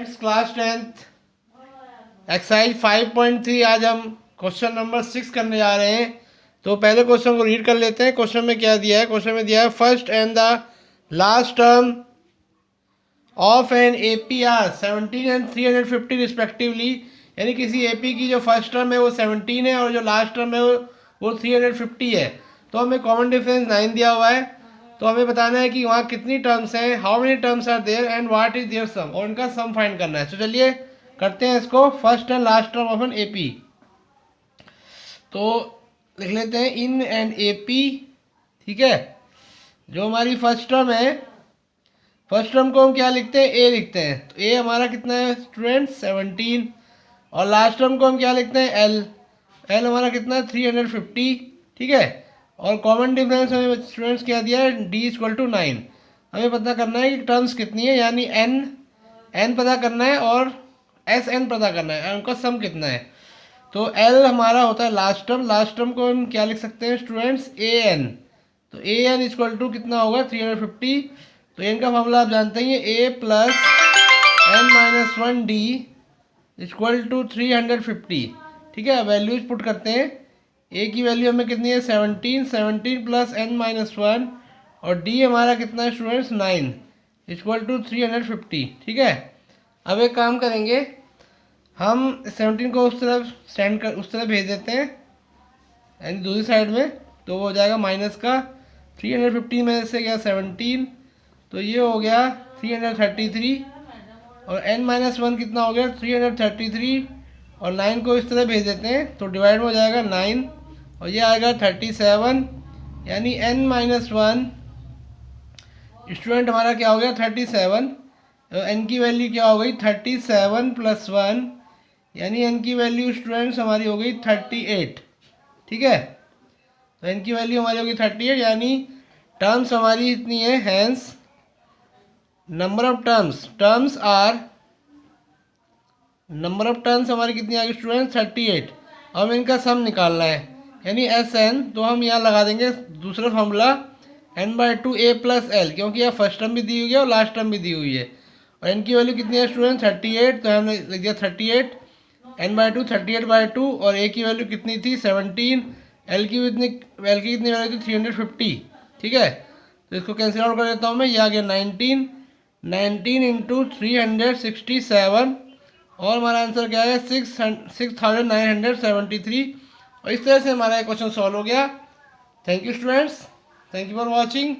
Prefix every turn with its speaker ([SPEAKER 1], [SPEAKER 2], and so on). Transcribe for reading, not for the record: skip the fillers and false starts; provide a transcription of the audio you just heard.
[SPEAKER 1] Friends class 10th exercise 5.3 आज हम question number 6 करने जा रहे हैं। तो पहले क्वेश्चन को रीड कर लेते हैं। क्वेश्चन में क्या दिया है? क्वेश्चन में दिया है first and the last term of an AP are 17 and 350 respectively. यानी किसी एपी की जो फर्स्ट टर्म है वो 17 है और जो लास्ट टर्म है वो 350 है। तो हमें कॉमन डिफरेंस 9 दिया हुआ है। तो हमें बताना है कि वहाँ कितनी टर्म्स हैं, how many terms are there and what is their sum, और उनका सम फाइंड करना है। तो चलिए करते हैं इसको। First and last term of an AP, तो लिख लेते हैं इन एन एपी। ठीक है, जो हमारी फर्स्ट टर्म है, फर्स्ट टर्म को हम क्या लिखते हैं? ए लिखते हैं। तो ए हमारा कितना है स्टूडेंट्स? 17। और लास्ट टर्म को हम क्या लिखते हैं? एल। एल हमारा कितना है? 350। ठीक है, और कॉमन डिफरेंस हमें स्टूडेंट्स क्या दिया है? D equal to 9। हमें पता करना है कि टर्म्स कितनी है, यानी एन पता करना है और एस एन पता करना है, उनका सम कितना है। तो एल हमारा होता है लास्ट टर्म। लास्ट टर्म को हम क्या लिख सकते हैं स्टूडेंट्स? A N. तो ए एन इक्वल टू कितना होगा? 350। तो एन का फॉर्मूला आप जानते हैं, A plus N minus 1 D equal to 350। ठीक है, वैल्यूज पुट करते हैं। ए की वैल्यू हमें कितनी है? 17। 17 प्लस एन माइनस 1 और डी हमारा कितना है स्टूडेंट्स? 9 equal to 350। ठीक है, अब एक काम करेंगे, हम 17 को उस तरफ भेज देते हैं, यानी दूसरी साइड में। तो वो हो जाएगा माइनस का 350 में से गया 17, तो ये हो गया 333। और n माइनस 1 कितना हो गया? 333। और 9 को इस तरह भेज देते हैं तो डिवाइड में हो जाएगा 9 और ये आएगा 37। यानी n माइनस 1 स्टूडेंट हमारा क्या हो गया? 37। तो n की वैल्यू क्या हो गई? 37 प्लस 1, यानी n की वैल्यू स्टूडेंट्स हमारी हो गई 38। ठीक है, तो n की वैल्यू हमारी होगी 38, यानी टर्म्स हमारी इतनी है। हैंस नंबर ऑफ टर्म्स हमारी कितनी आ गई स्टूडेंट्स? 38। अब हमें इनका सम निकालना है, यानी एस एन। तो हम यहाँ लगा देंगे दूसरा formula n/2 a plus L, क्योंकि यहाँ फर्स्ट टर्म भी दी हुई है और लास्ट टर्म भी दी हुई है। और n की वैल्यू कितनी है स्टूडेंट? 38। तो हमने लिख दिया 38 n/2 38/2। और a की वैल्यू कितनी थी? 17। एल की कितनी वैल्यू थी? 350। ठीक है, तो इसको कैंसिल आउट कर देता हूँ मैं। ये आ गया 19 इंटू 367 और हमारा आंसर क्या है? 6973। और इस तरह से हमारा क्वेश्चन सॉल्व हो गया। Thank you students, thank you for watching.